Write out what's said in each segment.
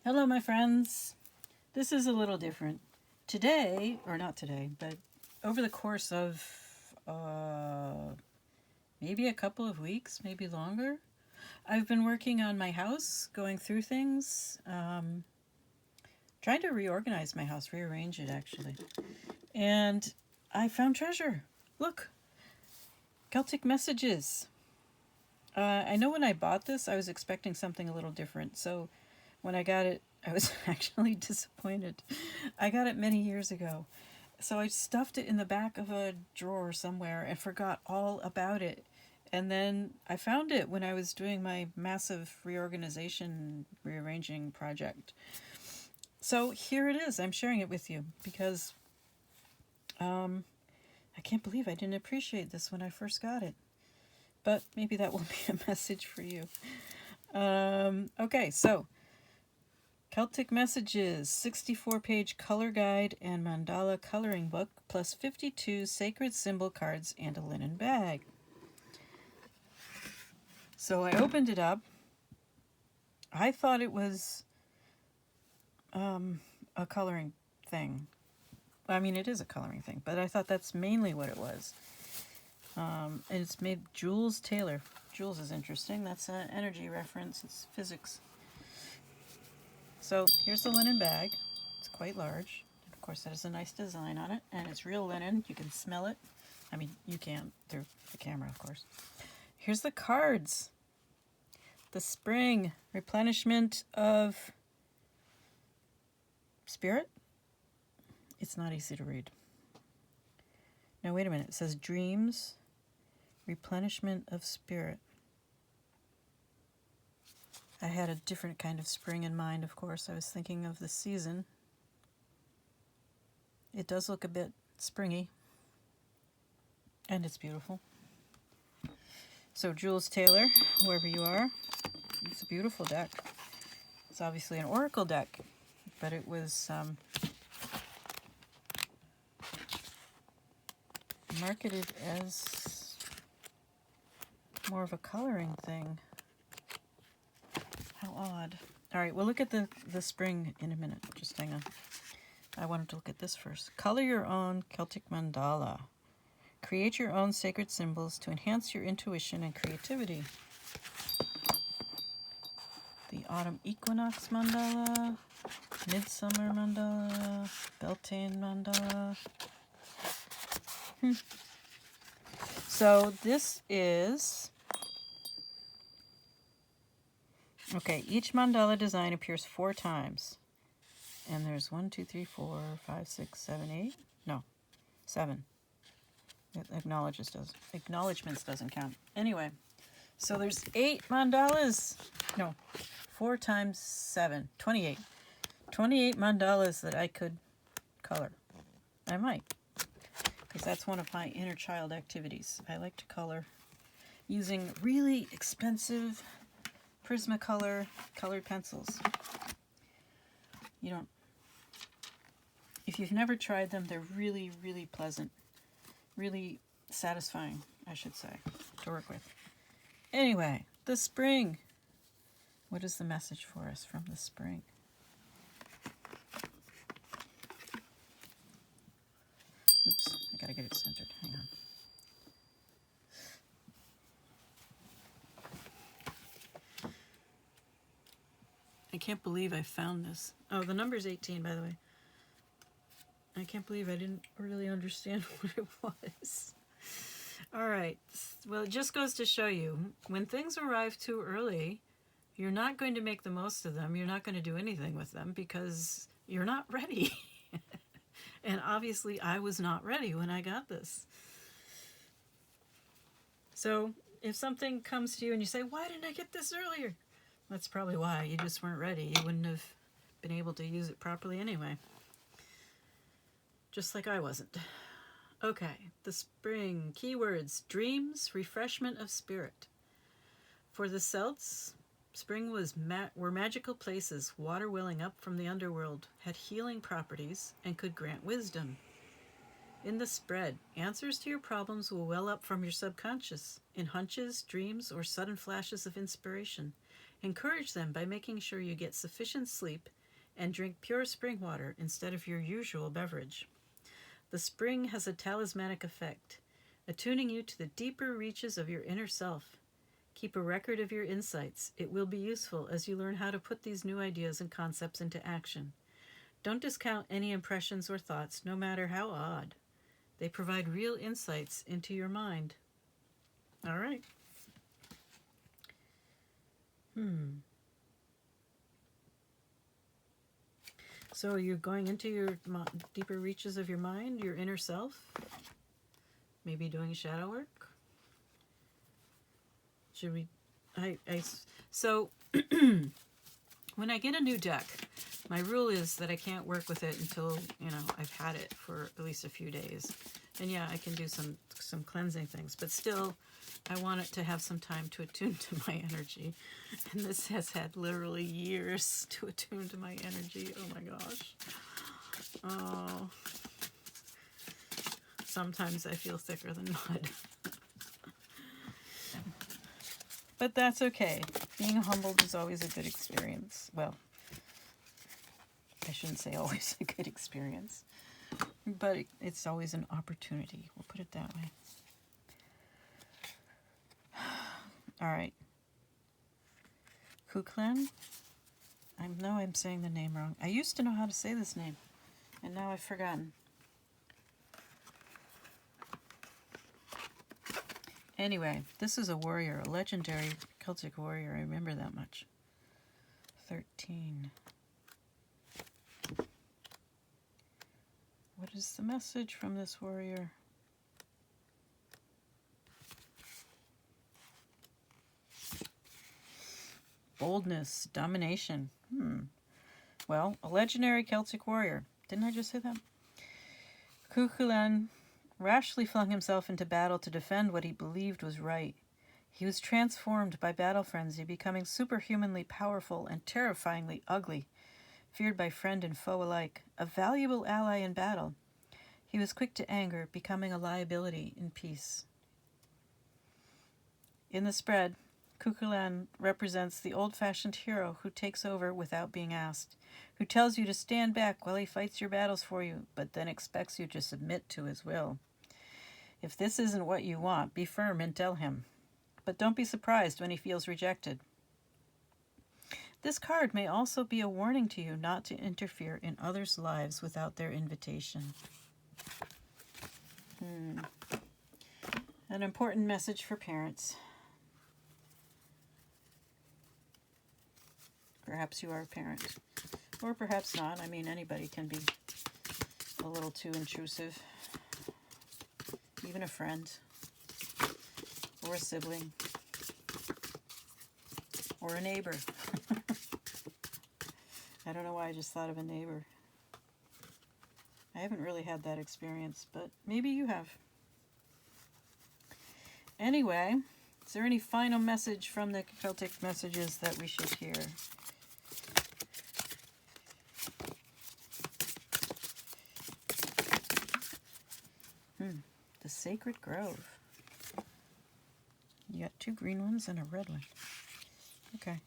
Hello, my friends. This is a little different. Today, or not today, but over the course of maybe a couple of weeks, maybe longer, I've been working on my house, going through things, trying to reorganize my house, rearrange it actually. And I found treasure. Look, Celtic messages. I know when I bought this, I was expecting something a little different. So when I got it, I was actually disappointed. I got it many years ago. So I stuffed it in the back of a drawer somewhere and forgot all about it. And then I found it when I was doing my massive reorganization, rearranging project. So here it is. I'm sharing it with you because I can't believe I didn't appreciate this when I first got it. But maybe that will be a message for you. Okay, so Celtic Messages, 64-page color guide and mandala coloring book, plus 52 sacred symbol cards and a linen bag. So I opened it up. I thought it was a coloring thing. I mean, it is a coloring thing, but I thought that's mainly what it was. And it's made Jules Taylor. Jules is interesting. That's an energy reference. It's physics. So here's the linen bag. It's quite large. Of course, that has a nice design on it, and it's real linen. You can smell it. I mean, you can through the camera, of course. Here's the cards. The spring, replenishment of spirit. It's not easy to read. Now, wait a minute. It says dreams, replenishment of spirit. I had a different kind of spring in mind, of course. I was thinking of the season. It does look a bit springy, and it's beautiful. So Jules Taylor, wherever you are, it's a beautiful deck. It's obviously an oracle deck, but it was marketed as more of a coloring thing. How odd. All right, we'll look at the spring in a minute. Just hang on. I wanted to look at this first. Color your own Celtic mandala. Create your own sacred symbols to enhance your intuition and creativity. The autumn equinox mandala, midsummer mandala, Beltane mandala. So this is... Okay, each mandala design appears 4 times. And there's 1, 2, 3, 4, 5, 6, 7, 8. No, 7. Acknowledgements doesn't count. Anyway, so there's 8 mandalas. No, 4 times 7, 28. 28 mandalas that I could color. I might, because that's one of my inner child activities. I like to color using really expensive Prismacolor colored pencils. You don't... If you've never tried them, they're really, really pleasant. Really satisfying, I should say, to work with. Anyway, the spring. What is the message for us from the spring? Oops, I gotta get it centered. Hang on. I can't believe I found this. Oh, the number's 18, by the way. I can't believe I didn't really understand what it was. All right. Well, it just goes to show you, when things arrive too early, you're not going to make the most of them. You're not going to do anything with them because you're not ready. And obviously, I was not ready when I got this. So if something comes to you and you say, why didn't I get this earlier? That's probably why. You just weren't ready. You wouldn't have been able to use it properly anyway. Just like I wasn't. Okay, the spring. Keywords: dreams, refreshment of spirit. For the Celts, spring were magical places, water welling up from the underworld, had healing properties, and could grant wisdom. In the spread, answers to your problems will well up from your subconscious, in hunches, dreams, or sudden flashes of inspiration. Encourage them by making sure you get sufficient sleep and drink pure spring water instead of your usual beverage. The spring has a talismanic effect, attuning you to the deeper reaches of your inner self. Keep a record of your insights. It will be useful as you learn how to put these new ideas and concepts into action. Don't discount any impressions or thoughts, no matter how odd. They provide real insights into your mind. All right. So you're going into your deeper reaches of your mind, your inner self, maybe doing shadow work. Should we? So when I get a new deck, my rule is that I can't work with it until I've had it for at least a few days. And yeah, I can do some cleansing things, but still, I want it to have some time to attune to my energy. And this has had literally years to attune to my energy. Oh my gosh. Oh. Sometimes I feel thicker than mud. But that's okay. Being humbled is always a good experience. Well, I shouldn't say always a good experience, but it's always an opportunity. We'll put it that way. All right. Kuklan. I know I'm saying the name wrong. I used to know how to say this name, and now I've forgotten. Anyway, this is a warrior, a legendary Celtic warrior. I remember that much. 13. What is the message from this warrior? Boldness, domination. Well, a legendary Celtic warrior. Didn't I just say that? Cuchulainn rashly flung himself into battle to defend what he believed was right. He was transformed by battle frenzy, becoming superhumanly powerful and terrifyingly ugly, feared by friend and foe alike, a valuable ally in battle. He was quick to anger, becoming a liability in peace. In the spread, Cuchulainn represents the old-fashioned hero who takes over without being asked, who tells you to stand back while he fights your battles for you, but then expects you to submit to his will. If this isn't what you want, be firm and tell him. But don't be surprised when he feels rejected. This card may also be a warning to you not to interfere in others' lives without their invitation. An important message for parents. Perhaps you are a parent. Or perhaps not. I mean, anybody can be a little too intrusive. Even a friend. Or a sibling. Or a neighbor. I don't know why I just thought of a neighbor. I haven't really had that experience, but maybe you have. Anyway, is there any final message from the Celtic messages that we should hear? The Sacred Grove. You got 2 green ones and a red one. Okay.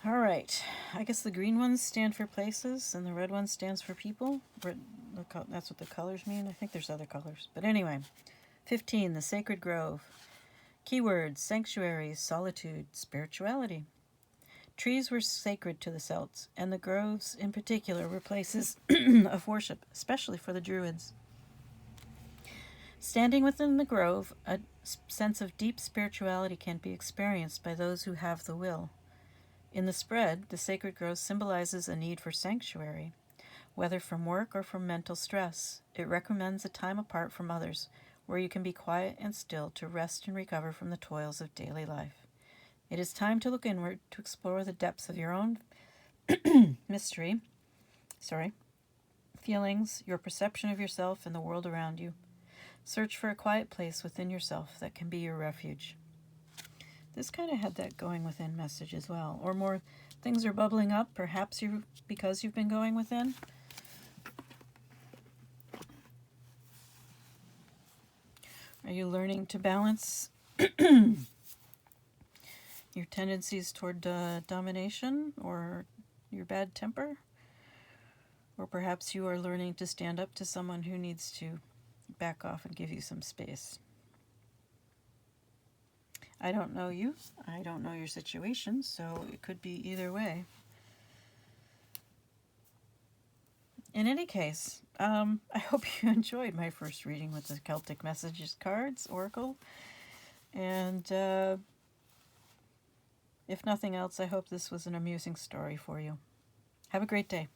All right. I guess the green ones stand for places and the red one stands for people. That's what the colors mean. I think there's other colors. But anyway, 15, the Sacred Grove. Keywords: sanctuary, solitude, spirituality. Trees were sacred to the Celts, and the groves in particular were places of worship, especially for the Druids. Standing within the grove, a sense of deep spirituality can be experienced by those who have the will. In the spread, the Sacred Grove symbolizes a need for sanctuary, whether from work or from mental stress. It recommends a time apart from others, where you can be quiet and still to rest and recover from the toils of daily life. It is time to look inward, to explore the depths of your own feelings, your perception of yourself and the world around you. Search for a quiet place within yourself that can be your refuge. This kind of had that going within message as well. Or more things are bubbling up, perhaps because you've been going within. Are you learning to balance your tendencies toward domination or your bad temper? Or perhaps you are learning to stand up to someone who needs to back off and give you some space. I don't know you. I don't know your situation, so it could be either way. In any case, I hope you enjoyed my first reading with the Celtic Messages cards, Oracle. And if nothing else, I hope this was an amusing story for you. Have a great day.